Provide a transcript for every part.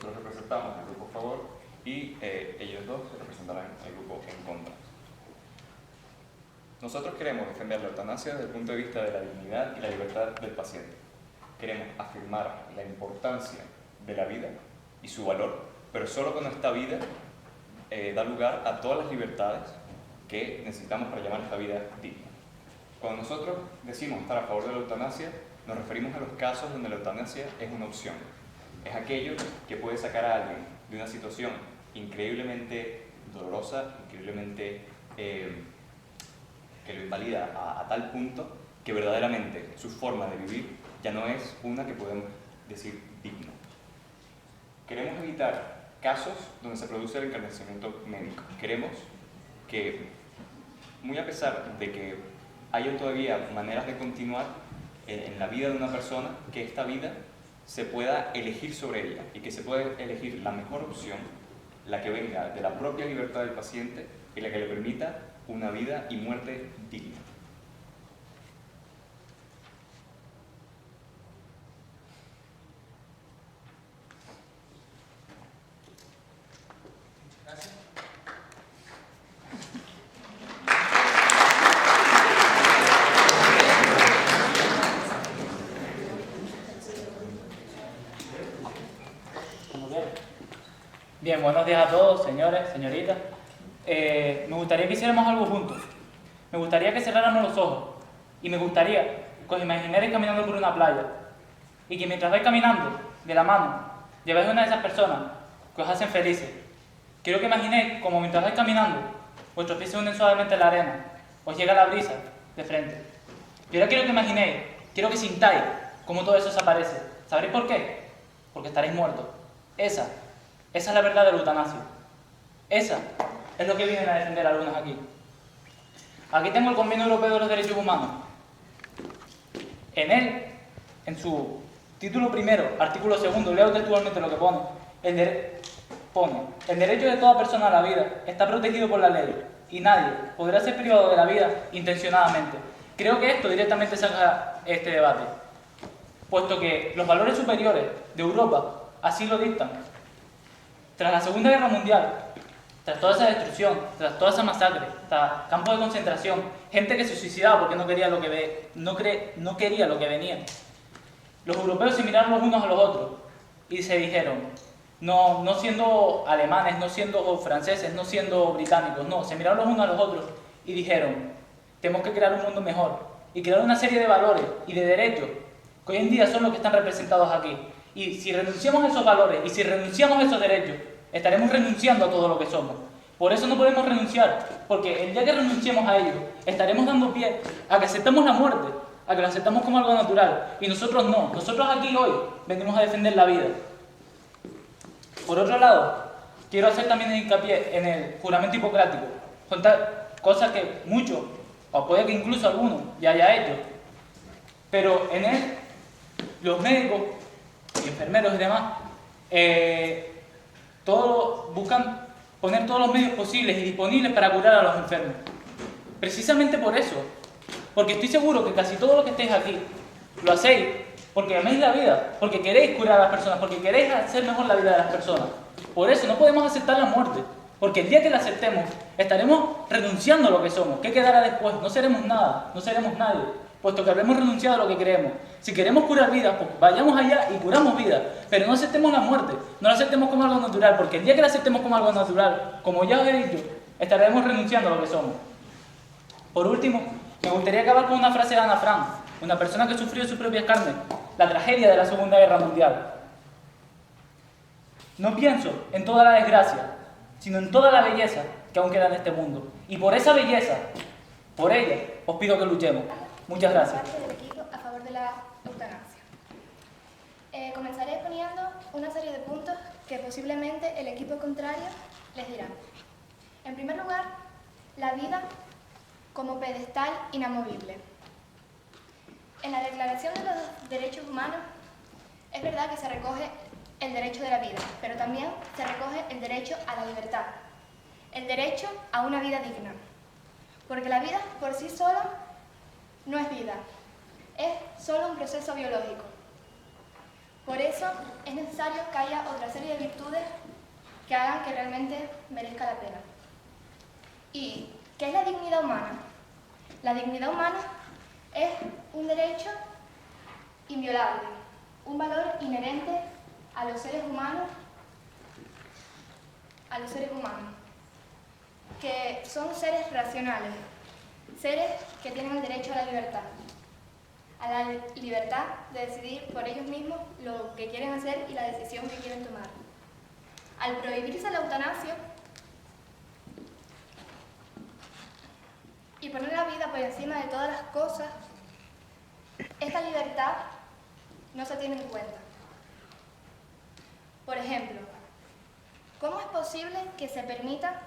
nosotros representamos el grupo a favor y ellos dos representarán el grupo en contra. Nosotros queremos defender la eutanasia desde el punto de vista de la dignidad y la libertad del paciente. Queremos afirmar la importancia de la vida y su valor, pero solo cuando esta vida da lugar a todas las libertades que necesitamos para llamar esta vida digna. Cuando nosotros decimos estar a favor de la eutanasia, nos referimos a los casos donde la eutanasia es una opción. Es aquello que puede sacar a alguien de una situación increíblemente dolorosa, increíblemente que lo invalida a tal punto que verdaderamente su forma de vivir ya no es una que podemos decir digna. Queremos evitar casos donde se produce el encarnecimiento médico. Queremos que, muy a pesar de que haya todavía maneras de continuar en la vida de una persona, que esta vida se pueda elegir sobre ella y que se pueda elegir la mejor opción, la que venga de la propia libertad del paciente y la que le permita una vida y muerte digna. Gracias. Bien, buenos días a todos, señores, señoritas. Me gustaría que hiciéramos algo juntos. Me gustaría que cerráramos los ojos. Y me gustaría que os imaginarais caminando por una playa. Y que mientras vais caminando, de la mano, lleváis una de esas personas que os hacen felices. Quiero que imaginéis como mientras vais caminando, vuestros pies se hunden suavemente en la arena, os llega la brisa de frente. Y ahora quiero que imaginéis, quiero que sintáis cómo todo eso desaparece. ¿Sabréis por qué? Porque estaréis muertos. Esa es la verdad del eutanasio. Esa es lo que vienen a defender algunos aquí. Aquí tengo el Convenio Europeo de los Derechos Humanos. En él, en su título primero, artículo segundo, leo textualmente lo que pone. El derecho de toda persona a la vida está protegido por la ley y nadie podrá ser privado de la vida intencionadamente. Creo que esto directamente saca este debate, puesto que los valores superiores de Europa así lo dictan. Tras la Segunda Guerra Mundial, tras toda esa destrucción, tras toda esa masacre, tras campos de concentración, gente que se suicidaba porque no quería lo que venía, los europeos se miraron los unos a los otros y se dijeron, no siendo alemanes, no siendo franceses, no siendo británicos, no, se miraron los unos a los otros y dijeron, tenemos que crear un mundo mejor y crear una serie de valores y de derechos que hoy en día son los que están representados aquí. Y si renunciamos a esos valores y si renunciamos a esos derechos, estaremos renunciando a todo lo que somos. Por eso no podemos renunciar, porque el día que renunciemos a ellos, estaremos dando pie a que aceptemos la muerte, a que lo aceptamos como algo natural. Y nosotros no. Nosotros aquí hoy venimos a defender la vida. Por otro lado, quiero hacer también hincapié en el juramento hipocrático. Son cosas que muchos, o puede que incluso algunos, ya haya hecho. Pero en él, los médicos y enfermeros y demás, todos buscan poner todos los medios posibles y disponibles para curar a los enfermos. Precisamente por eso, porque estoy seguro que casi todos los que estéis aquí lo hacéis porque améis la vida, porque queréis curar a las personas, porque queréis hacer mejor la vida de las personas. Por eso no podemos aceptar la muerte, porque el día que la aceptemos estaremos renunciando a lo que somos. ¿Qué quedará después? No seremos nada, no seremos nadie, puesto que habremos renunciado a lo que queremos. Si queremos curar vidas, pues vayamos allá y curamos vidas, pero no aceptemos la muerte, no la aceptemos como algo natural, porque el día que la aceptemos como algo natural, como ya os he dicho, estaremos renunciando a lo que somos. Por último, me gustaría acabar con una frase de Ana Frank, una persona que sufrió en sus propias carnes la tragedia de la Segunda Guerra Mundial. No pienso en toda la desgracia, sino en toda la belleza que aún queda en este mundo. Y por esa belleza, por ella, os pido que luchemos. Muchas gracias. Parte del equipo a favor de la eutanasia. Comenzaré exponiendo una serie de puntos que posiblemente el equipo contrario les dirá. En primer lugar, la vida como pedestal inamovible. En la Declaración de los Derechos Humanos es verdad que se recoge el derecho de la vida, pero también se recoge el derecho a la libertad, el derecho a una vida digna. Porque la vida por sí sola no es vida, es solo un proceso biológico. Por eso es necesario que haya otra serie de virtudes que hagan que realmente merezca la pena. ¿Y qué es la dignidad humana? La dignidad humana es un derecho inviolable, un valor inherente a los seres humanos, que son seres racionales, seres que tienen el derecho a la libertad de decidir por ellos mismos lo que quieren hacer y la decisión que quieren tomar. Al prohibirse la eutanasia y poner la vida por encima de todas las cosas, esta libertad no se tiene en cuenta. Por ejemplo, ¿cómo es posible que se permita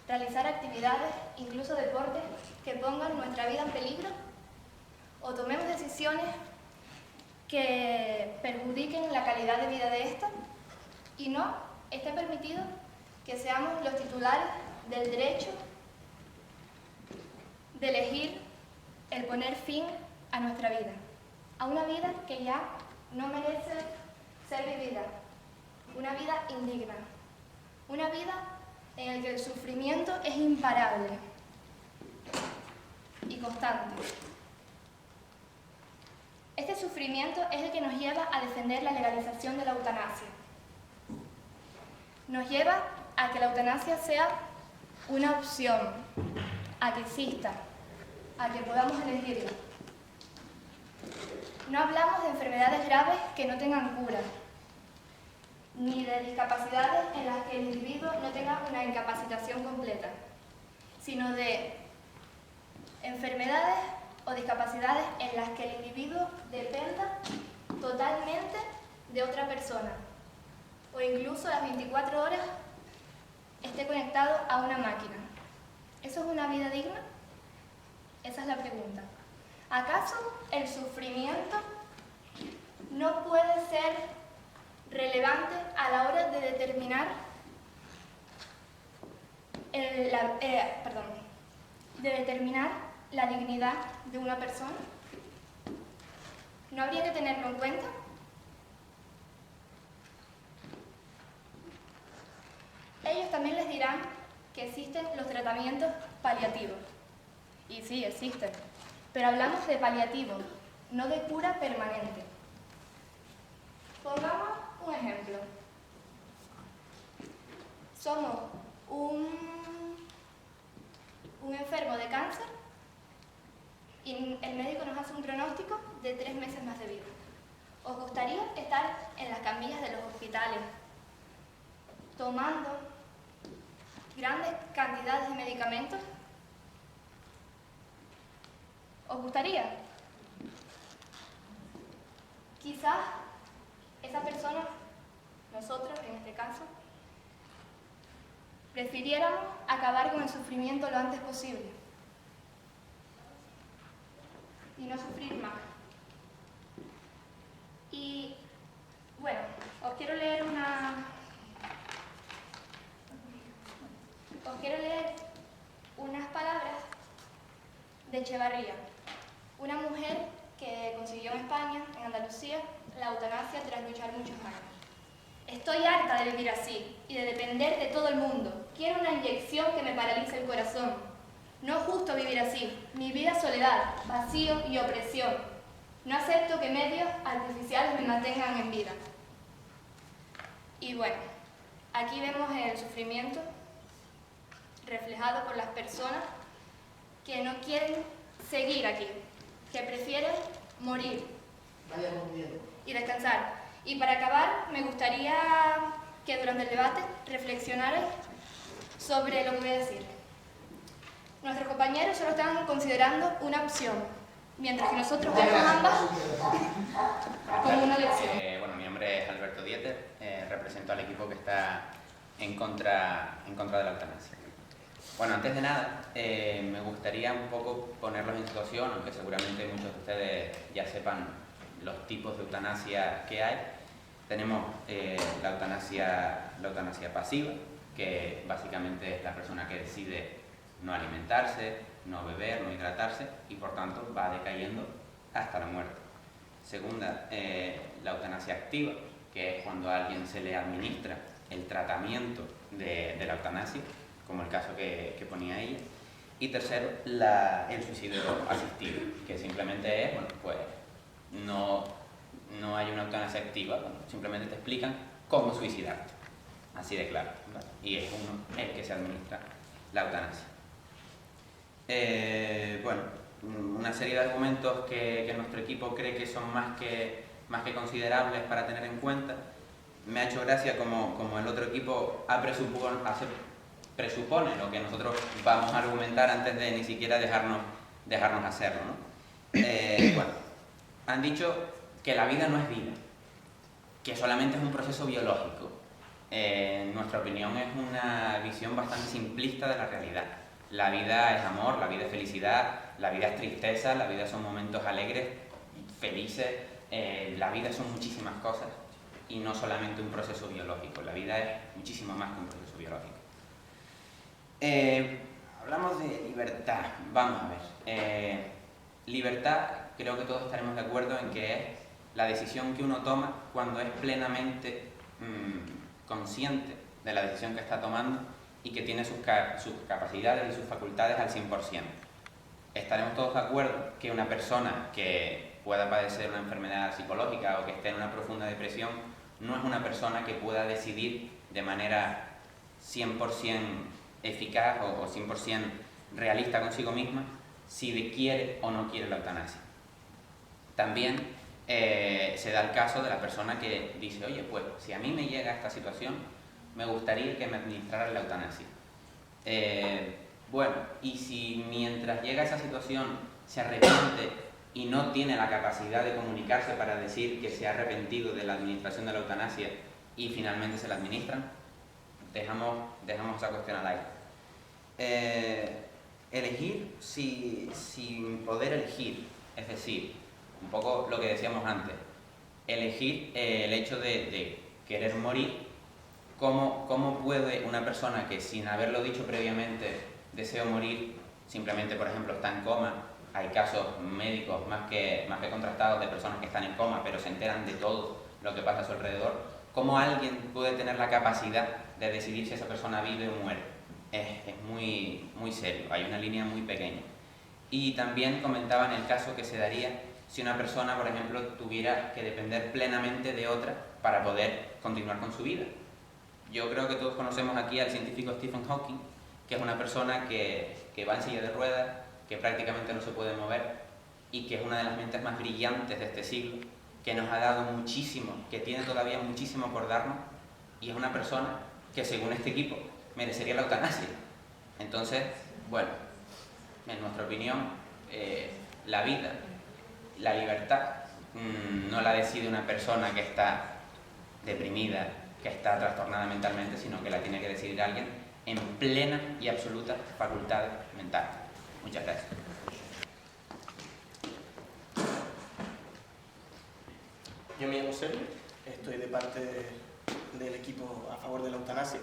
realizar actividades, incluso deportes, que pongan nuestra vida en peligro? ¿O tomemos decisiones que perjudiquen la calidad de vida de esta? Y no esté permitido que seamos los titulares del derecho de elegir el poner fin a nuestra vida, a una vida que ya no merece ser vivida, una vida indigna, una vida en la que el sufrimiento es imparable y constante. Este sufrimiento es el que nos lleva a defender la legalización de la eutanasia. Nos lleva a que la eutanasia sea una opción, a que exista, a que podamos elegirla. No hablamos de enfermedades graves que no tengan cura, ni de discapacidades en las que el individuo no tenga una incapacitación completa, sino de enfermedades o discapacidades en las que el individuo dependa totalmente de otra persona, o incluso las 24 horas esté conectado a una máquina. ¿Eso es una vida digna? Esa es la pregunta. ¿Acaso el sufrimiento no puede ser relevante a la hora de determinar la dignidad de una persona? ¿No habría que tenerlo en cuenta? Ellos también les dirán que existen los tratamientos paliativos. Y sí, existen. Pero hablamos de paliativo, no de cura permanente. Pongamos un ejemplo. Somos un enfermo de cáncer y el médico nos hace un pronóstico de 3 meses más de vida. ¿Os gustaría estar en las camillas de los hospitales tomando grandes cantidades de medicamentos? ¿Os gustaría? Quizás esa persona, nosotros en este caso, prefiriéramos acabar con el sufrimiento lo antes posible y no sufrir más. Y bueno, os quiero leer unas palabras de Echevarría, una mujer que consiguió en España, en Andalucía, la eutanasia tras luchar muchos años. Estoy harta de vivir así y de depender de todo el mundo. Quiero una inyección que me paralice el corazón. No es justo vivir así. Mi vida es soledad, vacío y opresión. No acepto que medios artificiales me mantengan en vida. Y bueno, aquí vemos el sufrimiento reflejado por las personas que no quieren seguir aquí, que prefieren morir y descansar. Y para acabar, me gustaría que durante el debate reflexionarais sobre lo que voy a decir. Nuestros compañeros solo están considerando una opción, mientras que nosotros vemos ambas como una elección. Bueno, mi nombre es Alberto Dieter, represento al equipo que está en contra de la eutanasia. Bueno, antes de nada, me gustaría un poco ponerlos en situación, aunque seguramente muchos de ustedes ya sepan los tipos de eutanasia que hay. Tenemos la eutanasia pasiva, que básicamente es la persona que decide no alimentarse, no beber, no hidratarse y por tanto va decayendo hasta la muerte. Segunda, la eutanasia activa, que es cuando a alguien se le administra el tratamiento de la eutanasia, como el caso que ponía ella. Y tercero, el suicidio asistido, que simplemente es, bueno, pues no hay una eutanasia activa, simplemente te explican cómo suicidarte, así de claro, ¿vale? Y es uno el que se administra la eutanasia. Bueno, una serie de argumentos que nuestro equipo cree que son más que considerables para tener en cuenta. Me ha hecho gracia como el otro equipo presupone lo que nosotros vamos a argumentar antes de ni siquiera dejarnos hacerlo, ¿no? Bueno, han dicho que la vida no es vida, que solamente es un proceso biológico. En nuestra opinión es una visión bastante simplista de la realidad. La vida es amor, la vida es felicidad, la vida es tristeza, la vida son momentos alegres, felices, la vida son muchísimas cosas y no solamente un proceso biológico. La vida es muchísimo más que un proceso biológico. Hablamos de libertad, vamos a ver. Libertad, creo que todos estaremos de acuerdo en que es la decisión que uno toma cuando es plenamente consciente de la decisión que está tomando y que tiene sus capacidades y sus facultades al 100%. Estaremos todos de acuerdo que una persona que pueda padecer una enfermedad psicológica o que esté en una profunda depresión no es una persona que pueda decidir de manera 100% eficaz o 100% realista consigo misma si quiere o no quiere la eutanasia. También se da el caso de la persona que dice, oye, pues si a mí me llega esta situación, me gustaría que me administraran la eutanasia. Bueno, y si mientras llega esa situación se arrepiente y no tiene la capacidad de comunicarse para decir que se ha arrepentido de la administración de la eutanasia y finalmente se la administran, dejamos esa cuestión al aire. Elegir sin poder elegir, es decir, un poco lo que decíamos antes, elegir el hecho de querer morir. ¿Cómo puede una persona que sin haberlo dicho previamente deseo morir, simplemente por ejemplo está en coma? Hay casos médicos más que contrastados de personas que están en coma pero se enteran de todo lo que pasa a su alrededor. ¿Cómo alguien puede tener la capacidad de decidir si esa persona vive o muere? Es muy, muy serio, hay una línea muy pequeña. Y también comentaban el caso que se daría si una persona, por ejemplo, tuviera que depender plenamente de otra para poder continuar con su vida. Yo creo que todos conocemos aquí al científico Stephen Hawking, que es una persona que va en silla de ruedas, que prácticamente no se puede mover y que es una de las mentes más brillantes de este siglo, que nos ha dado muchísimo, que tiene todavía muchísimo por darnos, y es una persona que, según este equipo, merecería la eutanasia. Entonces, bueno, en nuestra opinión, la vida, la libertad, no la decide una persona que está deprimida, que está trastornada mentalmente, sino que la tiene que decidir alguien en plena y absoluta facultad mental. Muchas gracias. Yo me llamo Sergio, estoy de parte del equipo a favor de la eutanasia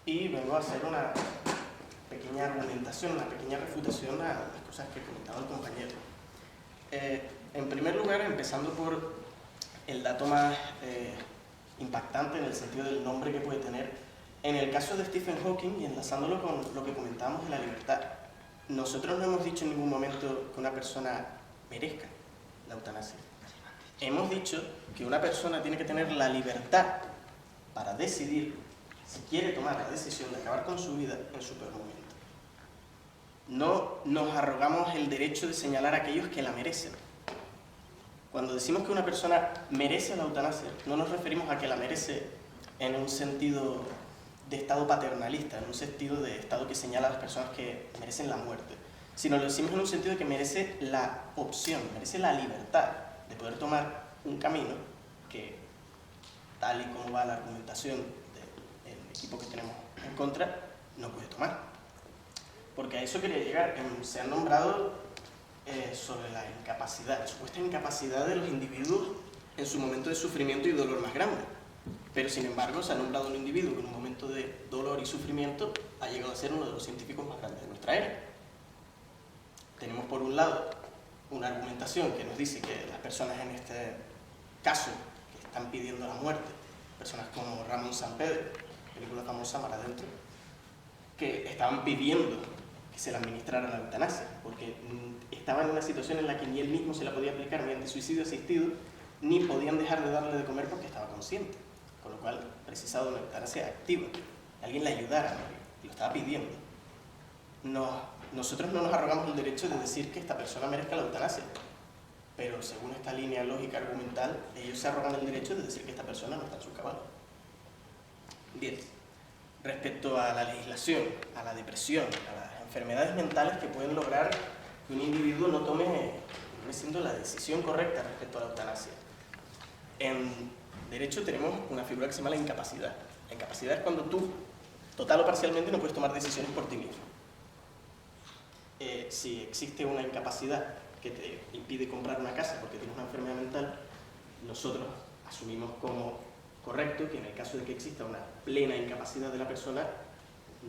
y vengo a hacer una pequeña argumentación, una pequeña refutación a las cosas que comentaba el compañero. En primer lugar, empezando por el dato más impactante en el sentido del nombre que puede tener. En el caso de Stephen Hawking, y enlazándolo con lo que comentábamos de la libertad, nosotros no hemos dicho en ningún momento que una persona merezca la eutanasia. Hemos dicho que una persona tiene que tener la libertad para decidir si quiere tomar la decisión de acabar con su vida en su peor momento. No nos arrogamos el derecho de señalar a aquellos que la merecen. Cuando decimos que una persona merece la eutanasia, no nos referimos a que la merece en un sentido de estado paternalista, en un sentido de estado que señala a las personas que merecen la muerte, sino lo decimos en un sentido de que merece la opción, merece la libertad de poder tomar un camino que, tal y como va la argumentación del equipo que tenemos en contra, no puede tomar. Porque a eso quería llegar. Se han nombrado sobre la incapacidad, la supuesta incapacidad de los individuos en su momento de sufrimiento y dolor más grande. Pero sin embargo se ha nombrado un individuo que en un momento de dolor y sufrimiento ha llegado a ser uno de los científicos más grandes de nuestra era. Tenemos por un lado una argumentación que nos dice que las personas en este caso que están pidiendo la muerte, personas como Ramón Sampedro, película famosa Mar Adentro, que estaban pidiendo que se le administrara la eutanasia, porque estaban en una situación en la que ni él mismo se la podía aplicar mediante suicidio asistido, ni podían dejar de darle de comer porque estaba consciente, con lo cual precisaba de una eutanasia activa, que alguien le ayudara a morir, y lo estaba pidiendo. Nosotros no nos arrogamos el derecho de decir que esta persona merezca la eutanasia, pero según esta línea lógica argumental, ellos se arrogan el derecho de decir que esta persona no está en su cabal. Bien, respecto a la legislación, a la depresión, a las enfermedades mentales que pueden lograr que un individuo no tome siendo la decisión correcta respecto a la eutanasia. En derecho tenemos una figura que se llama la incapacidad. La incapacidad es cuando tú, total o parcialmente, no puedes tomar decisiones por ti mismo. Si existe una incapacidad que te impide comprar una casa porque tienes una enfermedad mental, nosotros asumimos como correcto que en el caso de que exista una plena incapacidad de la persona,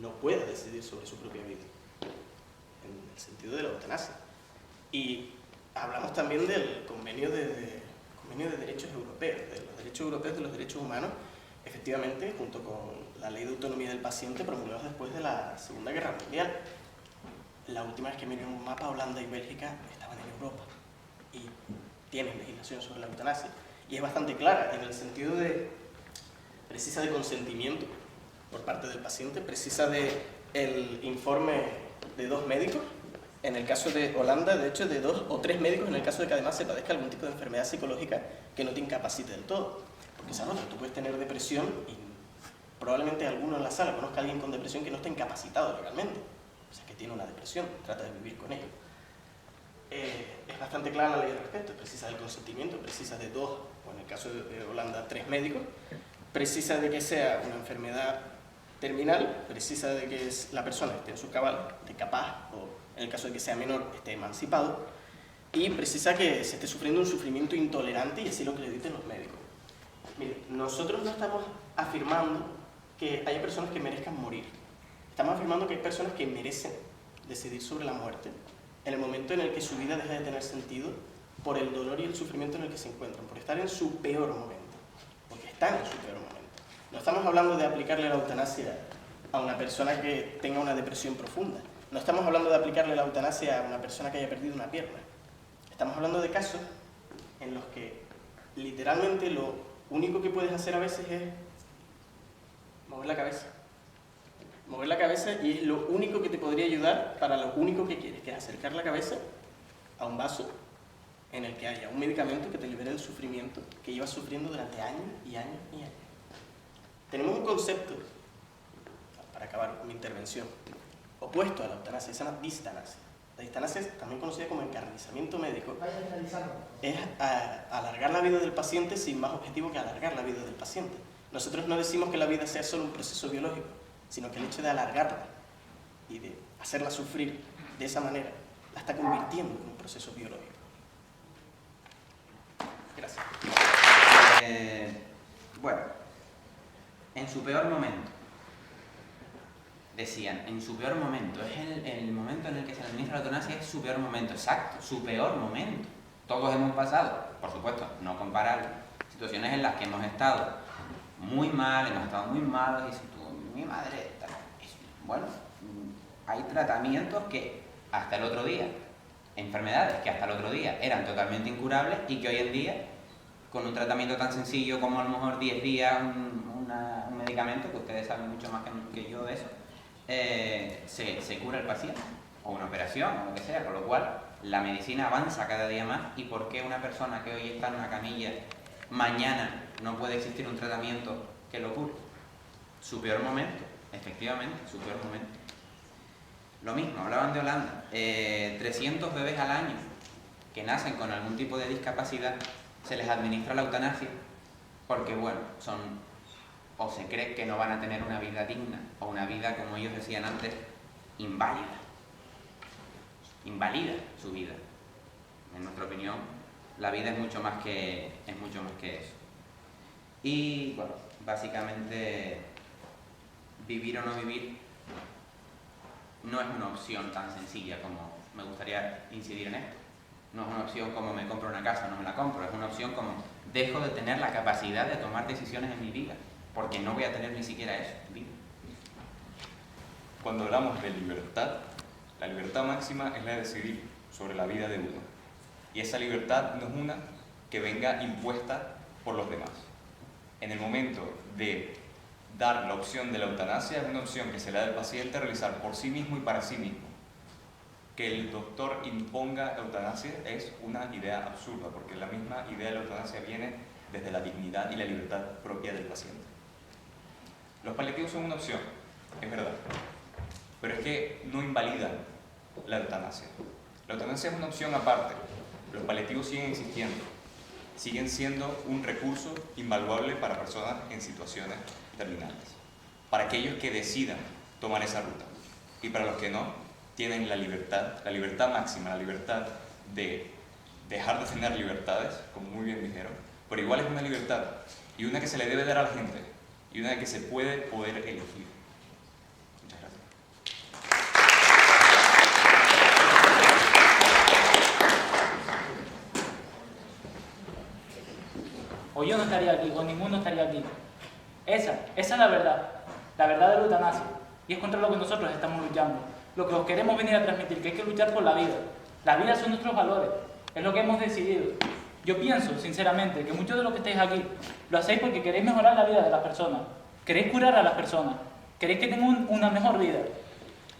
no pueda decidir sobre su propia vida, en el sentido de la eutanasia. Y hablamos también del convenio de derechos europeos, de los derechos europeos de los derechos humanos, efectivamente, junto con la Ley de Autonomía del Paciente promulgados después de la Segunda Guerra Mundial. La última vez que miré un mapa, Holanda y Bélgica estaban en Europa y tienen legislación sobre la eutanasia. Y es bastante clara en el sentido de precisa de consentimiento por parte del paciente, precisa de el informe de 2 médicos, en el caso de Holanda, de hecho, de 2 o 3 médicos en el caso de que además se padezca algún tipo de enfermedad psicológica que no te incapacite del todo. Porque esa otra, tú puedes tener depresión y probablemente alguno en la sala conozca a alguien con depresión que no está incapacitado legalmente. O sea, que tiene una depresión, trata de vivir con ello. Es bastante clara la ley al respecto, precisa del consentimiento, precisa de 2, o en el caso de Holanda, 3 médicos, precisa de que sea una enfermedad terminal, precisa de que la persona esté en su cabal, esté capaz, o en el caso de que sea menor, esté emancipado, y precisa que se esté sufriendo un sufrimiento intolerante y así lo acrediten los médicos. Mire, nosotros no estamos afirmando que haya personas que merezcan morir. Estamos afirmando que hay personas que merecen decidir sobre la muerte en el momento en el que su vida deja de tener sentido por el dolor y el sufrimiento en el que se encuentran, por estar en su peor momento, porque están en su peor momento. No estamos hablando de aplicarle la eutanasia a una persona que tenga una depresión profunda. No estamos hablando de aplicarle la eutanasia a una persona que haya perdido una pierna. Estamos hablando de casos en los que literalmente lo único que puedes hacer a veces es mover la cabeza. Mover la cabeza y es lo único que te podría ayudar para lo único que quieres, que es acercar la cabeza a un vaso en el que haya un medicamento que te libere el sufrimiento que llevas sufriendo durante años y años y años. Tenemos un concepto, para acabar mi intervención, opuesto a la eutanasia, se llama distanasia. La distanasia, también conocida como encarnizamiento médico, es alargar la vida del paciente sin más objetivo que alargar la vida del paciente. Nosotros no decimos que la vida sea solo un proceso biológico, sino que el hecho de alargarla y de hacerla sufrir de esa manera, la está convirtiendo en un proceso biológico. Gracias. Bueno, en su peor momento, decían, en su peor momento, es el momento en el que se administra la eutanasia, es su peor momento, exacto, su peor momento. Todos hemos pasado, por supuesto, no comparable, situaciones en las que hemos estado muy mal, hemos estado muy malos, y si tú, mi madre, bueno, hay tratamientos que hasta el otro día, enfermedades que hasta el otro día eran totalmente incurables y que hoy en día, con un tratamiento tan sencillo como a lo mejor 10 días, un medicamento, que ustedes saben mucho más que yo de eso, se cura el paciente, o una operación, o lo que sea, con lo cual la medicina avanza cada día más. ¿Y por qué una persona que hoy está en una camilla, mañana no puede existir un tratamiento que lo cure? Su peor momento, efectivamente, su peor momento. Lo mismo, hablaban de Holanda, 300 bebés al año que nacen con algún tipo de discapacidad, se les administra la eutanasia porque, bueno, o se cree que no van a tener una vida digna, o una vida, como ellos decían antes, inválida. Invalida su vida. En nuestra opinión, la vida es mucho más que eso. Y, bueno, básicamente, vivir o no vivir no es una opción tan sencilla como me gustaría incidir en esto. No es una opción como me compro una casa o no me la compro, es una opción como dejo de tener la capacidad de tomar decisiones en mi vida, porque no voy a tener ni siquiera eso en vida. Cuando hablamos de libertad, la libertad máxima es la de decidir sobre la vida de uno. Y esa libertad no es una que venga impuesta por los demás. En el momento de dar la opción de la eutanasia, es una opción que se le da al paciente a realizar por sí mismo y para sí mismo. Que el doctor imponga eutanasia es una idea absurda, porque la misma idea de la eutanasia viene desde la dignidad y la libertad propia del paciente. Los paliativos son una opción, es verdad, pero es que no invalidan la eutanasia. La eutanasia es una opción aparte. Los paliativos siguen existiendo, siguen siendo un recurso invaluable para personas en situaciones terminales, para aquellos que decidan tomar esa ruta, y para los que no, tienen la libertad máxima, la libertad de dejar de tener libertades, como muy bien dijeron, pero igual es una libertad, y una que se le debe dar a la gente, y una que se puede poder elegir. Muchas gracias. O yo no estaría aquí, o ninguno estaría aquí. Esa es la verdad de la eutanasia. Y es contra lo que nosotros estamos luchando. Lo que os queremos venir a transmitir, que hay que luchar por la vida. La vida son nuestros valores, es lo que hemos decidido. Yo pienso, sinceramente, que muchos de los que estáis aquí lo hacéis porque queréis mejorar la vida de las personas, queréis curar a las personas, queréis que tengan una mejor vida.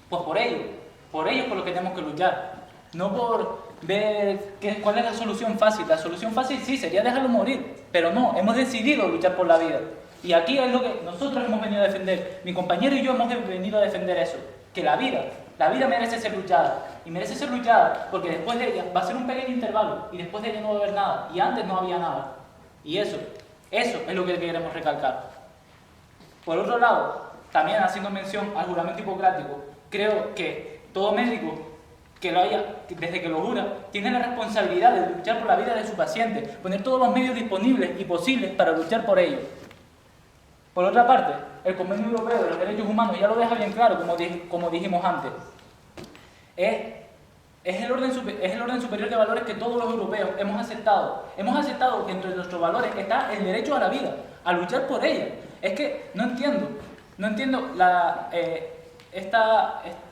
Pues por ello es por lo que tenemos que luchar. No por ver cuál es la solución fácil. La solución fácil sí, sería dejarlo morir, pero no, hemos decidido luchar por la vida. Y aquí es lo que nosotros hemos venido a defender. Mi compañero y yo hemos venido a defender eso, que la vida merece ser luchada. Y merece ser luchada porque después de ella va a ser un pequeño intervalo y después de ella no va a haber nada. Y antes no había nada. Y eso es lo que queremos recalcar. Por otro lado, también haciendo mención al juramento hipocrático, creo que todo médico que lo haya, desde que lo jura, tiene la responsabilidad de luchar por la vida de su paciente, poner todos los medios disponibles y posibles para luchar por ello. Por otra parte, el Convenio Europeo de los Derechos Humanos ya lo deja bien claro, como dijimos antes. Es el orden superior de valores que todos los europeos hemos aceptado. Hemos aceptado que entre nuestros valores está el derecho a la vida, a luchar por ella. Es que no entiendo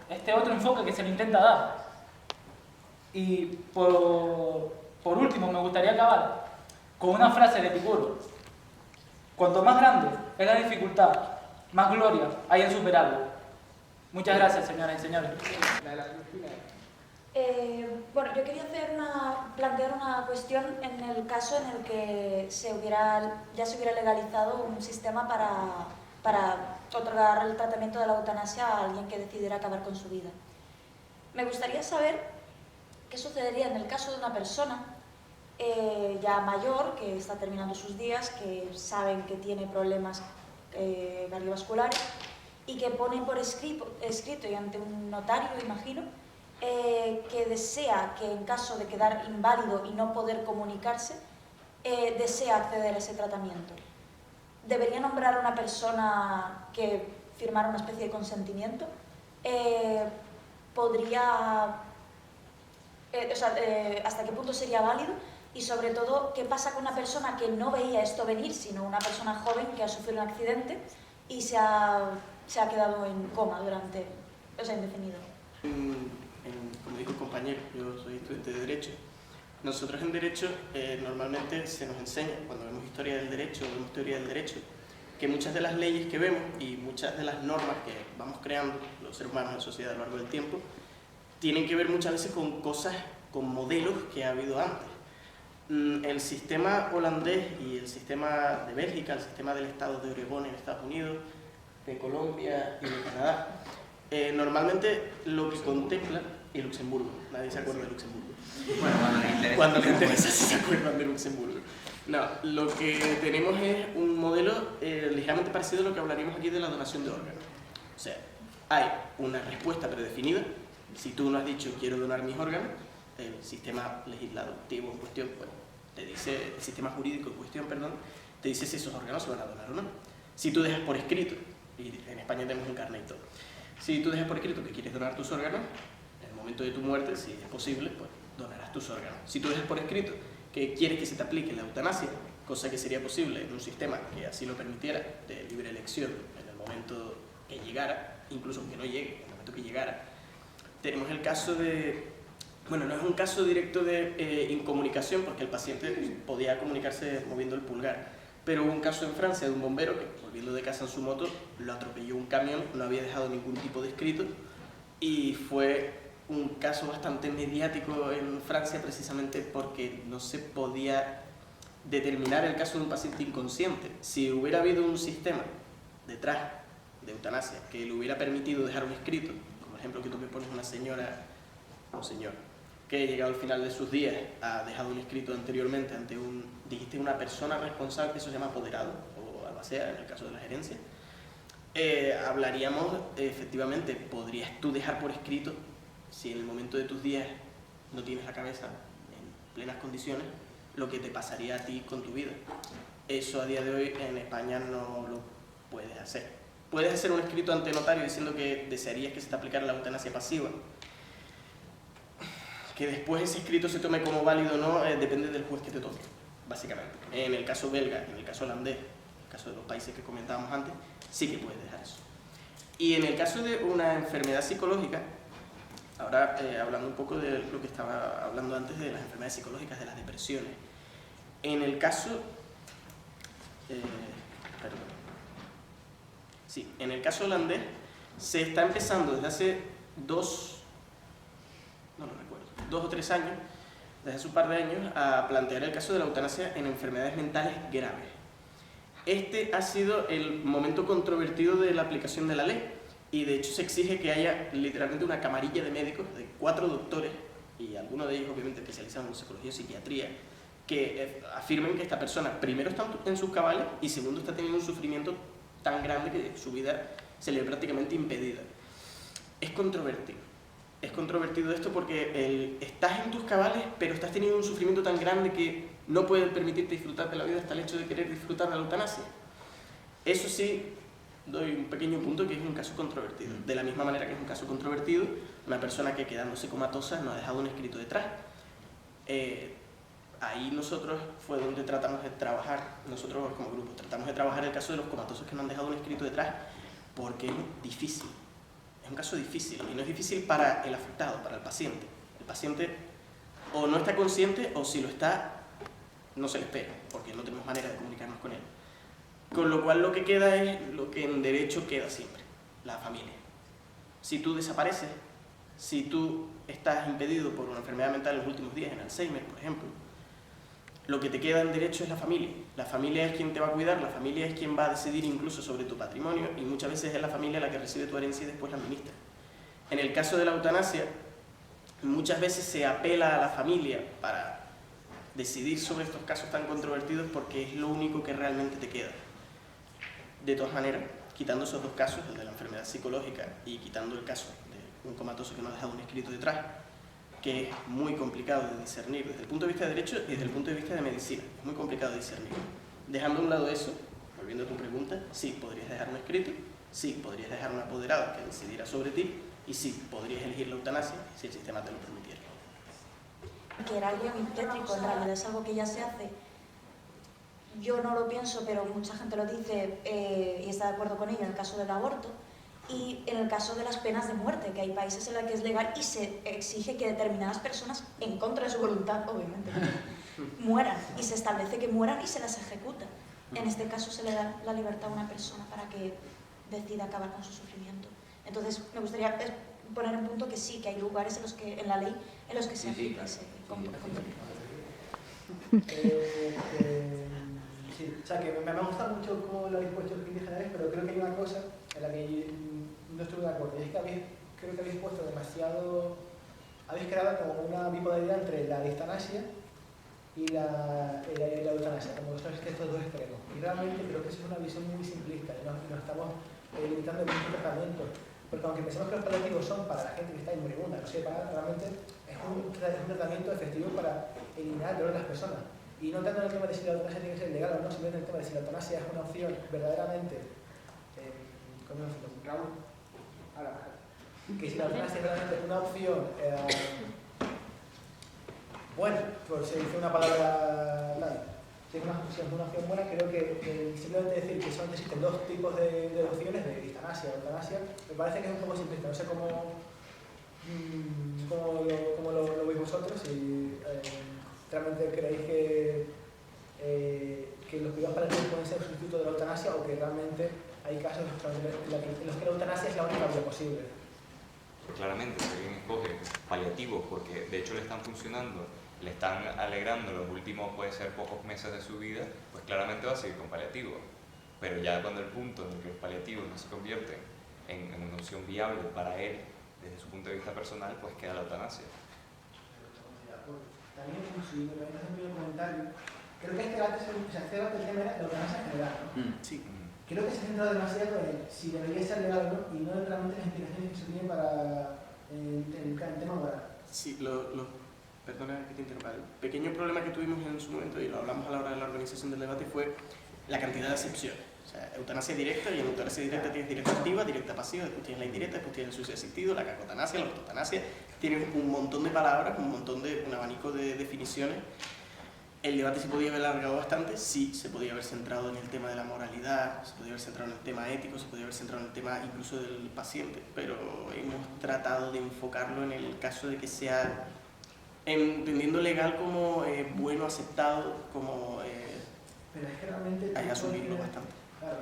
este otro enfoque que se le intenta dar. Y por último, me gustaría acabar con una frase de Epicuro. Cuanto más grande es la dificultad, más gloria hay en superarla. Muchas gracias, señoras y señores. Bueno, yo quería plantear una cuestión en el caso en el que ya se hubiera legalizado un sistema para otorgar el tratamiento de la eutanasia a alguien que decidiera acabar con su vida. Me gustaría saber qué sucedería en el caso de una persona ya mayor, que está terminando sus días, que saben que tiene problemas cardiovasculares y que ponen por escrito y ante un notario, imagino, que desea que en caso de quedar inválido y no poder comunicarse, desea acceder a ese tratamiento. ¿Debería nombrar una persona que firmara una especie de consentimiento? ¿Hasta qué punto sería válido? Y sobre todo, ¿qué pasa con una persona que no veía esto venir, sino una persona joven que ha sufrido un accidente y se ha quedado en coma durante, indefinido? Como dijo el compañero, yo soy estudiante de Derecho. Nosotros en Derecho normalmente se nos enseña, cuando vemos historia del derecho o vemos teoría del derecho, que muchas de las leyes que vemos y muchas de las normas que vamos creando los seres humanos en sociedad a lo largo del tiempo tienen que ver muchas veces con cosas, con modelos que ha habido antes. El sistema holandés y el sistema de Bélgica, el sistema del estado de Oregón en Estados Unidos, de Colombia y de Canadá, normalmente lo que contempla, y Luxemburgo, nadie se acuerda de Luxemburgo. Bueno, cuando les interesa si se acuerdan de Luxemburgo. No, lo que tenemos es un modelo ligeramente parecido a lo que hablaríamos aquí de la donación de órganos. O sea, hay una respuesta predefinida. Si tú no has dicho quiero donar mis órganos, el sistema legislativo en cuestión, bueno, te dice, el sistema jurídico en cuestión, perdón, te dice si esos órganos se van a donar o no. Si tú dejas por escrito, y en España tenemos un carnet y todo, si tú dejas por escrito que quieres donar tus órganos, en el momento de tu muerte, si es posible, pues donarás tus órganos. Si tú dejas por escrito que quieres que se te aplique la eutanasia, cosa que sería posible en un sistema que así lo permitiera, de libre elección en el momento que llegara, incluso aunque no llegue, en el momento que llegara, tenemos el caso de, bueno, no es un caso directo de incomunicación porque el paciente podía comunicarse moviendo el pulgar, pero hubo un caso en Francia de un bombero que, volviendo de casa en su moto, lo atropelló un camión, no había dejado ningún tipo de escrito y fue un caso bastante mediático en Francia precisamente porque no se podía determinar el caso de un paciente inconsciente. Si hubiera habido un sistema detrás de eutanasia que le hubiera permitido dejar un escrito, como el ejemplo que tú me pones, una señora o un señor que llegado al final de sus días ha dejado un escrito anteriormente ante dijiste una persona responsable, que eso se llama apoderado o albacea en el caso de la gerencia, hablaríamos efectivamente, podrías tú dejar por escrito, si en el momento de tus días no tienes la cabeza en plenas condiciones, lo que te pasaría a ti con tu vida. Eso a día de hoy en España no lo puedes hacer. Puedes hacer un escrito ante notario diciendo que desearías que se te aplicara la eutanasia pasiva. Que después ese escrito se tome como válido o no, depende del juez que te toque, básicamente. En el caso belga, en el caso holandés, en el caso de los países que comentábamos antes, sí que puedes dejar eso. Y en el caso de una enfermedad psicológica, ahora hablando un poco de lo que estaba hablando antes de las enfermedades psicológicas, de las depresiones. En el caso... en el caso holandés se está empezando desde hace 2 o 3 años, desde hace un par de años, a plantear el caso de la eutanasia en enfermedades mentales graves. Este ha sido el momento controvertido de la aplicación de la ley y de hecho se exige que haya literalmente una camarilla de médicos de 4 doctores y algunos de ellos obviamente especializados en psicología y psiquiatría que afirmen que esta persona primero está en sus cabales y segundo está teniendo un sufrimiento tan grande que su vida se le ve prácticamente impedida. Es controvertido. Es controvertido esto porque estás en tus cabales, pero estás teniendo un sufrimiento tan grande que no puedes permitirte disfrutar de la vida hasta el hecho de querer disfrutar de la eutanasia. Eso sí, doy un pequeño punto que es un caso controvertido. De la misma manera que es un caso controvertido, una persona que quedándose comatosa no ha dejado un escrito detrás. Ahí nosotros fue donde tratamos de trabajar, nosotros como grupo, tratamos de trabajar el caso de los comatosos que no han dejado un escrito detrás, porque es difícil. Es un caso difícil, y no es difícil para el afectado, para el paciente. El paciente o no está consciente, o si lo está, no se le espera, porque no tenemos manera de comunicarnos con él. Con lo cual lo que queda es lo que en derecho queda siempre, la familia. Si tú desapareces, si tú estás impedido por una enfermedad mental en los últimos días, en Alzheimer, por ejemplo, lo que te queda en derecho es la familia. La familia es quien te va a cuidar, la familia es quien va a decidir incluso sobre tu patrimonio y muchas veces es la familia la que recibe tu herencia y después la administra. En el caso de la eutanasia, muchas veces se apela a la familia para decidir sobre estos casos tan controvertidos porque es lo único que realmente te queda. De todas maneras, quitando esos 2 casos, el de la enfermedad psicológica y quitando el caso de un comatoso que no ha dejado un escrito detrás, que es muy complicado de discernir desde el punto de vista de derecho y desde el punto de vista de medicina. Es muy complicado de discernir. Dejando a un lado eso, volviendo a tu pregunta, sí, podrías dejar un escrito, sí, podrías dejar un apoderado que decidiera sobre ti y sí, podrías elegir la eutanasia si el sistema te lo permitiera. Que era algo hipotético, en realidad es algo que ya se hace. Yo no lo pienso, pero mucha gente lo dice y está de acuerdo con ello en el caso del aborto. Y en el caso de las penas de muerte, que hay países en los que es legal y se exige que determinadas personas, en contra de su voluntad, obviamente, mueran. Y se establece que mueran y se las ejecuta. En este caso se le da la libertad a una persona para que decida acabar con su sufrimiento. Entonces, me gustaría poner en punto que sí, que hay lugares en los que, en la ley en los que se aplica ese control. Sí, o sea, que me ha gustado mucho cómo lo habéis puesto los límites generales, pero creo que hay una cosa en la que no estoy de acuerdo. Y es que creo que habéis puesto demasiado... Habéis creado como una bipolaridad entre la eutanasia y la eutanasia, como son estos 2 extremos. Y realmente creo que eso es una visión muy simplista y nos estamos limitando en muchos tratamientos. Porque aunque pensemos que los paliativos son para la gente que está inmunibunda, no sé, realmente es un tratamiento efectivo para eliminar el dolor de las personas. Y no tanto en el tema de si la eutanasia tiene que ser legal o no, sino en el tema de si la eutanasia es una opción verdaderamente, ¿cómo decirlo? Raúl, ahora, que si la eutanasia es verdaderamente una opción bueno, por si dice una palabra tal, si es una opción buena, creo que simplemente decir que solamente existen dos tipos de opciones, de eutanasia o eutanasia, me parece que es un poco simplista. No sé cómo lo veis vosotros, si realmente creéis que los cuidados paliativos pueden ser un sustituto de la eutanasia o que realmente hay casos en los que la eutanasia es la única vía posible. Claramente, si alguien escoge paliativos porque de hecho le están funcionando, le están alegrando los últimos, puede ser pocos meses de su vida, pues claramente va a seguir con paliativos. Pero ya cuando el punto en el que los paliativos no se convierten en una opción viable para él, desde su punto de vista personal, pues queda la eutanasia. También, si me permites un pequeño comentario, creo que este debate el tema era la eutanasia en general, ¿no? Sí. Creo que se ha centrado demasiado en si debería ser legal o no, y no en realmente las implicaciones que se tienen para el tema moral. Sí, perdona que te interrumpa. El pequeño problema que tuvimos en su momento, y lo hablamos a la hora de la organización del debate, fue la cantidad de acepciones. O sea, eutanasia directa, y en eutanasia directa tienes directa activa, directa pasiva, después tienes la indirecta, después tienes el suicidio asistido, la cacotanasia, la ortotanasia. Tienes un montón de palabras, un abanico de definiciones. El debate se podía haber alargado bastante, sí, se podía haber centrado en el tema de la moralidad, se podía haber centrado en el tema ético, se podía haber centrado en el tema incluso del paciente, pero hemos tratado de enfocarlo en el caso de que sea, entendiendo legal como bueno, aceptado, como pero es que realmente hay que asumirlo bastante. Claro,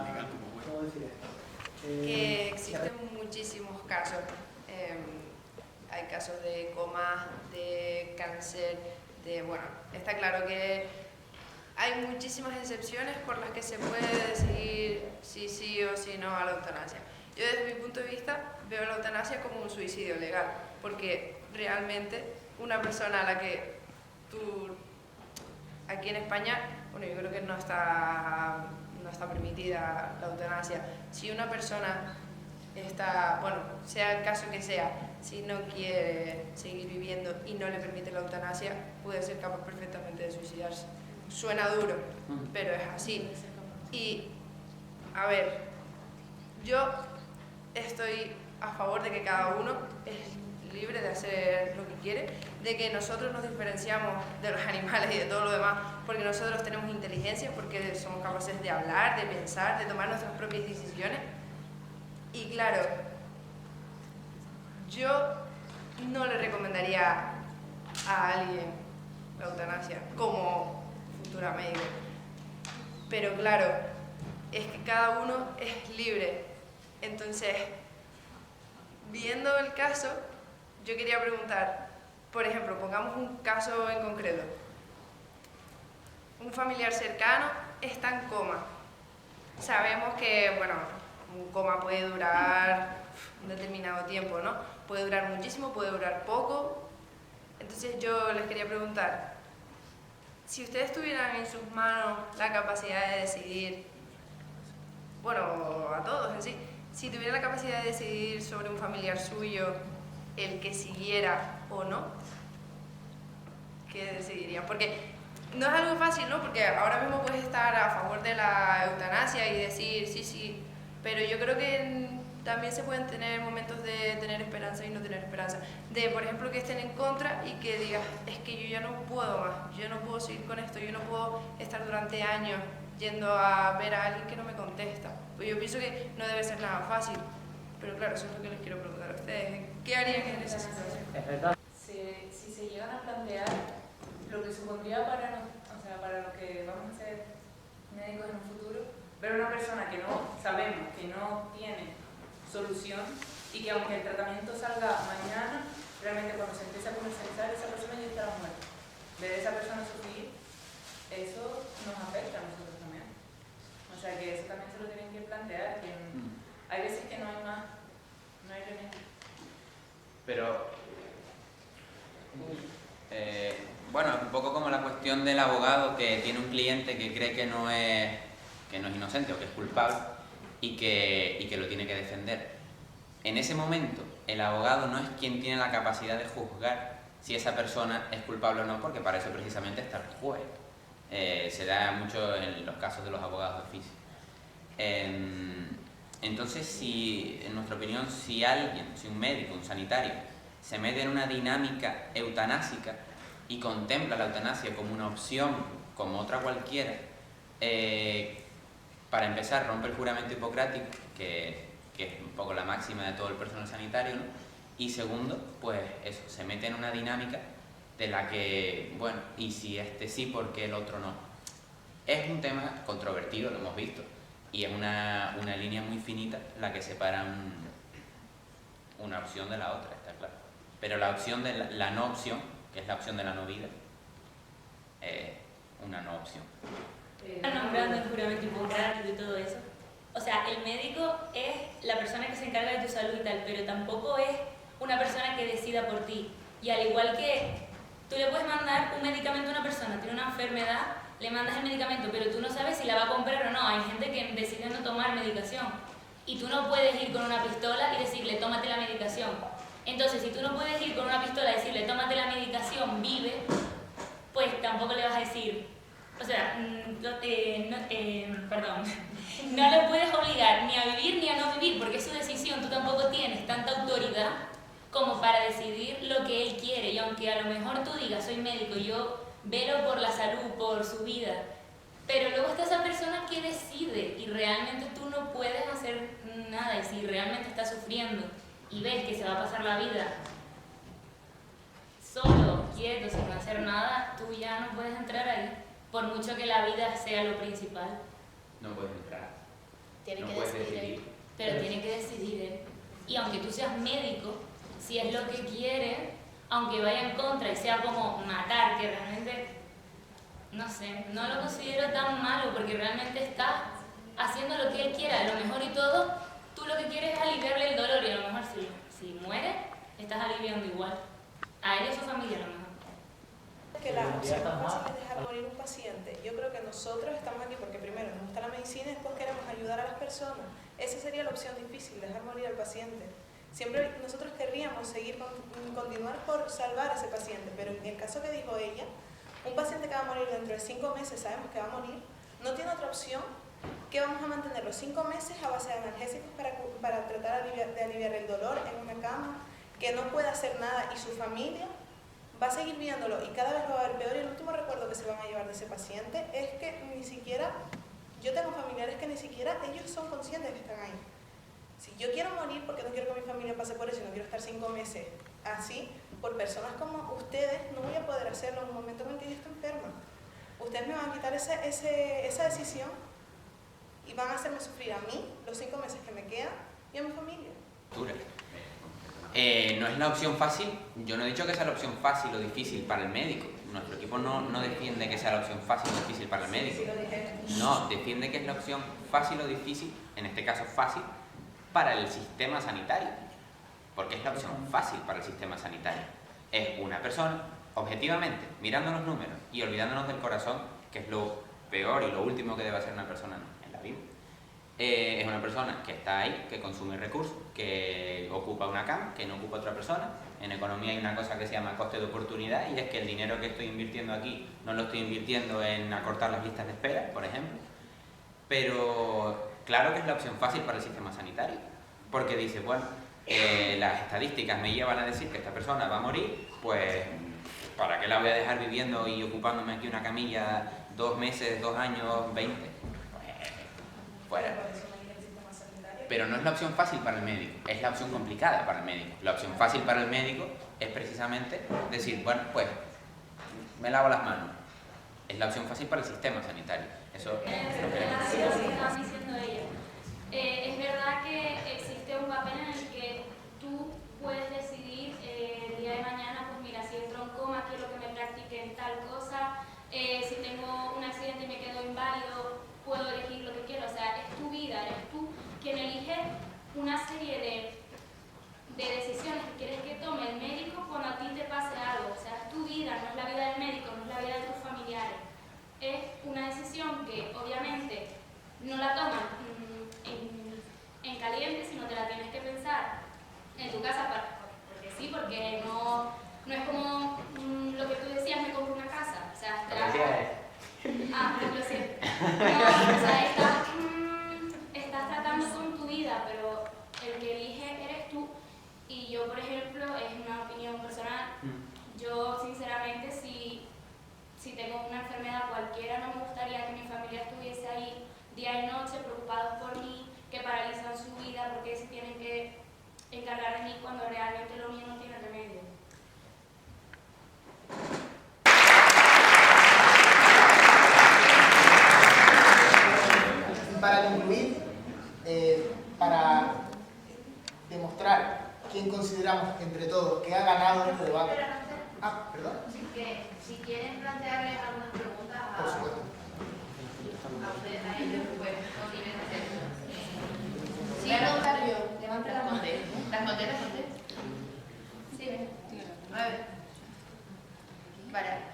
Legal como bueno. ¿cómo decir esto? Que existen muchísimos casos. Hay casos de coma, de cáncer, bueno, está claro que hay muchísimas excepciones por las que se puede decidir si sí o si no a la eutanasia. Yo desde mi punto de vista veo la eutanasia como un suicidio legal, porque realmente una persona a la que tú, aquí en España, bueno, yo creo que no está permitida la eutanasia. Si una persona está, bueno, sea el caso que sea, si no quiere seguir viviendo y no le permite la eutanasia, puede ser capaz perfectamente de suicidarse. Suena duro, pero es así. Y, a ver, yo estoy a favor de que cada uno es libre de hacer lo que quiere, de que nosotros nos diferenciamos de los animales y de todo lo demás, porque nosotros tenemos inteligencia, porque somos capaces de hablar, de pensar, de tomar nuestras propias decisiones. Y claro, yo no le recomendaría a alguien la eutanasia como futura médico. Pero claro, es que cada uno es libre. Entonces, viendo el caso, yo quería preguntar, por ejemplo, pongamos un caso en concreto. Un familiar cercano está en coma. Sabemos que, bueno, un coma puede durar un determinado tiempo, ¿no? Puede durar muchísimo, puede durar poco. Entonces yo les quería preguntar, si ustedes tuvieran en sus manos la capacidad de decidir, bueno, a todos en sí, si tuvieran la capacidad de decidir sobre un familiar suyo, el que siguiera o no, ¿qué decidirían? Porque no es algo fácil, ¿no? Porque ahora mismo puedes estar a favor de la eutanasia y decir sí, pero yo creo que también se pueden tener momentos de tener esperanza y no tener esperanza. De, por ejemplo, que estén en contra y que digas, es que yo ya no puedo más, yo no puedo seguir con esto, yo no puedo estar durante años yendo a ver a alguien que no me contesta. Pues yo pienso que no debe ser nada fácil, pero claro, eso es lo que les quiero preguntar a ustedes. ¿Qué harían en esa situación? Es verdad. Si se llegan a plantear lo que supondría para lo que vamos a ser médicos en un futuro, ver a una persona que no sabemos que no tiene solución y que aunque el tratamiento salga mañana, realmente cuando se empiece a comercializar esa persona ya estará muerta. Ver a esa persona sufrir, eso nos afecta a nosotros también. O sea que eso también se lo tienen que plantear, que hay veces que no hay más, no hay remedio. Pero bueno, un poco como la cuestión del abogado que tiene un cliente que cree que no es inocente o que es culpable y que lo tiene que defender. En ese momento, el abogado no es quien tiene la capacidad de juzgar si esa persona es culpable o no, porque para eso precisamente está el juez. Se da mucho en los casos de los abogados de oficio. Entonces, si, en nuestra opinión, si un médico, un sanitario, se mete en una dinámica eutanásica, y contempla la eutanasia como una opción, como otra cualquiera, para empezar rompe el juramento hipocrático, que es un poco la máxima de todo el personal sanitario, ¿no? Y segundo, pues eso, se mete en una dinámica de la que, bueno, y si este sí, ¿por qué el otro no? Es un tema controvertido, lo hemos visto, y es una línea muy finita la que separa una opción de la otra, está claro. Pero la opción de la no opción, que es la opción de la no vida, es una no opción. Están nombrando el juramento hipocrático y todo eso. O sea, el médico es la persona que se encarga de tu salud y tal, pero tampoco es una persona que decida por ti. Y al igual que tú le puedes mandar un medicamento a una persona, tiene una enfermedad, le mandas el medicamento, pero tú no sabes si la va a comprar o no. Hay gente que decide no tomar medicación y tú no puedes ir con una pistola y decirle, tómate la medicación. Entonces, si tú no puedes ir con una pistola y decirle, tómate la medicación, vive, pues tampoco le vas a decir, o sea, no le puedes obligar ni a vivir ni a no vivir, porque es su decisión. Tú tampoco tienes tanta autoridad como para decidir lo que él quiere. Y aunque a lo mejor tú digas, soy médico, yo velo por la salud, por su vida, pero luego está esa persona que decide y realmente tú no puedes hacer nada. Y si realmente está sufriendo y ves que se va a pasar la vida solo, quieto, sin hacer nada, tú ya no puedes entrar ahí, por mucho que la vida sea lo principal. No puedes entrar. Tiene no que puedes decidir él. Pero tiene que decidir él. Y aunque tú seas médico, si es lo que quiere, aunque vaya en contra y sea como matar, que realmente, no sé, no lo considero tan malo, porque realmente está haciendo lo que él quiera, a lo mejor y todo, tú lo que quieres es aliviarle el dolor, y a lo mejor si muere, estás aliviando igual. A él y a su familia a lo mejor. Que la opción más fácil es dejar morir un paciente. Yo creo que nosotros estamos aquí porque primero nos gusta la medicina y después queremos ayudar a las personas. Esa sería la opción difícil, dejar morir al paciente. Siempre nosotros querríamos continuar por salvar a ese paciente, pero en el caso que dijo ella, un paciente que va a morir dentro de 5 meses, sabemos que va a morir, no tiene otra opción que vamos a mantener los 5 meses a base de analgésicos para tratar de aliviar el dolor en una cama, que no puede hacer nada y su familia va a seguir viéndolo y cada vez lo va a ver peor. Y el último recuerdo que se van a llevar de ese paciente es que ni siquiera, yo tengo familiares que ni siquiera ellos son conscientes de que están ahí. Si yo quiero morir porque no quiero que mi familia pase por eso y no quiero estar 5 meses así, por personas como ustedes, no voy a poder hacerlo en un momento en el que yo esté enferma. Ustedes me van a quitar esa decisión y van a hacerme sufrir a mí los 5 meses que me quedan y a mi familia. No es la opción fácil. Yo no he dicho que sea la opción fácil o difícil para el médico. Nuestro equipo no defiende que sea la opción fácil o difícil para el médico. No, defiende que es la opción fácil o difícil, en este caso fácil, para el sistema sanitario. Porque es la opción fácil para el sistema sanitario. Es una persona, objetivamente, mirando los números y olvidándonos del corazón, que es lo peor y lo último que debe hacer una persona en la vida. Es una persona que está ahí, que consume recursos, que ocupa una cama, que no ocupa otra persona. En economía hay una cosa que se llama coste de oportunidad, y es que el dinero que estoy invirtiendo aquí no lo estoy invirtiendo en acortar las listas de espera, por ejemplo. Pero claro que es la opción fácil para el sistema sanitario, porque dice, bueno, las estadísticas me llevan a decir que esta persona va a morir, pues ¿para qué la voy a dejar viviendo y ocupándome aquí una camilla 2 meses, 2 años, 20? Fuera. Pero no es la opción fácil para el médico, es la opción complicada para el médico. La opción fácil para el médico es precisamente decir, bueno, pues me lavo las manos. Es la opción fácil para el sistema sanitario. Eso es lo que estaba diciendo ella. Es verdad que existe un papel en el que tú puedes decidir el día de mañana, pues mira, si entro en coma, quiero que me practiquen tal cosa, si tengo un accidente y me quedo inválido, puedo elegir lo que quiero. O sea, es tu vida, eres tú quien elige una serie de decisiones que quieres que tome el médico cuando a ti te pase algo. O sea, es tu vida, no es la vida del médico, no es la vida de tus familiares. Es una decisión que obviamente no la toman en caliente, sino te la tienes que pensar en tu casa, porque sí, porque no es como lo que tú decías, me compro una casa. O sea, lo siento. No, o sea, estás tratando con tu vida, pero el que elige eres tú. Y yo, por ejemplo, es una opinión personal, yo sinceramente si si tengo una enfermedad cualquiera, no me gustaría que mi familia estuviese ahí día y noche preocupados por mí, que paralizan su vida porque se tienen que encargar de mí cuando realmente lo mío no tiene remedio. Para concluir, para demostrar quién consideramos entre todos que ha ganado este debate. Ah, perdón. Si quieren plantearle algunas preguntas Por supuesto. a ustedes, a ellos, pues no tienen que hacerlo. Sí, preguntar yo. Levanta la mano. ¿Las conté? Sí, ven. A ver. Vale.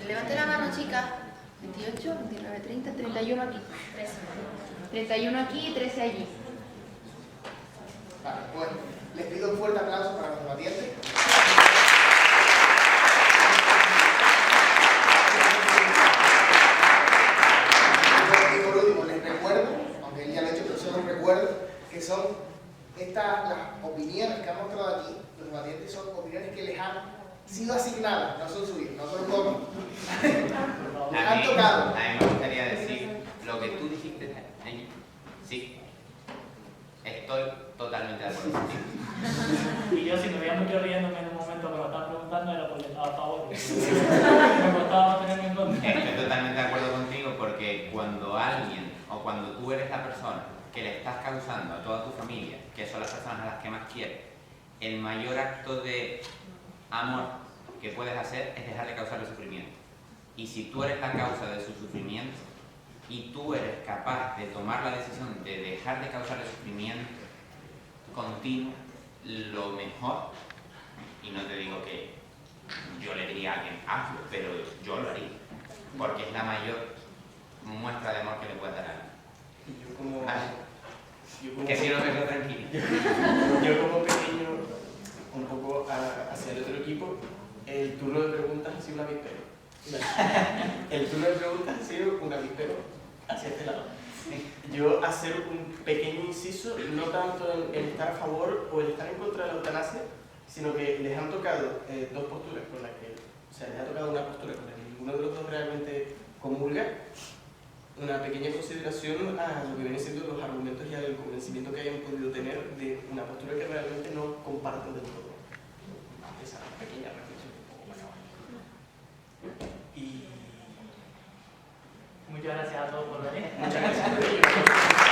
Levante la mano, chicas. 28, 29, 30, 31 aquí. 31 aquí y 13 allí. Vale, bueno, les pido un fuerte aplauso para los debatientes. Y por último, les recuerdo, aunque él ya lo ha hecho, pero solo les recuerdo que son las opiniones que han mostrado aquí, los debatientes son opiniones que les han sido asignadas, no son suyas, no son como. Les han tocado. A mí me gustaría decir lo que tú dijiste allí. Sí, estoy totalmente de acuerdo contigo. Y yo, si me veía mucho riéndome en un momento que me estaban preguntando, era porque estaba a favor. Me costaba mantenerme en contra. Estoy totalmente de acuerdo contigo porque cuando alguien o cuando tú eres la persona que le estás causando a toda tu familia, que son las personas a las que más quieres, el mayor acto de amor que puedes hacer es dejar de causarle sufrimiento. Y si tú eres la causa de su sufrimiento y tú eres capaz de tomar la decisión de dejar de causarle sufrimiento continuo, lo mejor, y no te digo que yo le diría a alguien hazlo, pero yo lo haría, porque es la mayor muestra de amor que le puedes dar a alguien. Que si no me quedo tranquilo. Yo como pequeño, un poco hacia el otro equipo, el turno de preguntas ha sido un avispero. El turno de preguntas ha sido un avispero hacia este lado. Yo hacer un pequeño inciso, no tanto en estar a favor o en estar en contra de la eutanasia, sino que les han tocado dos posturas con las que, o sea, les ha tocado una postura con la que ninguno de los dos realmente comulga, una pequeña consideración a lo que vienen siendo los argumentos y al convencimiento que hayan podido tener de una postura que realmente no comparten del todo. Esa pequeña reflexión un poco más abajo. Y Muchas gracias a todos por venir. muchas gracias por ello.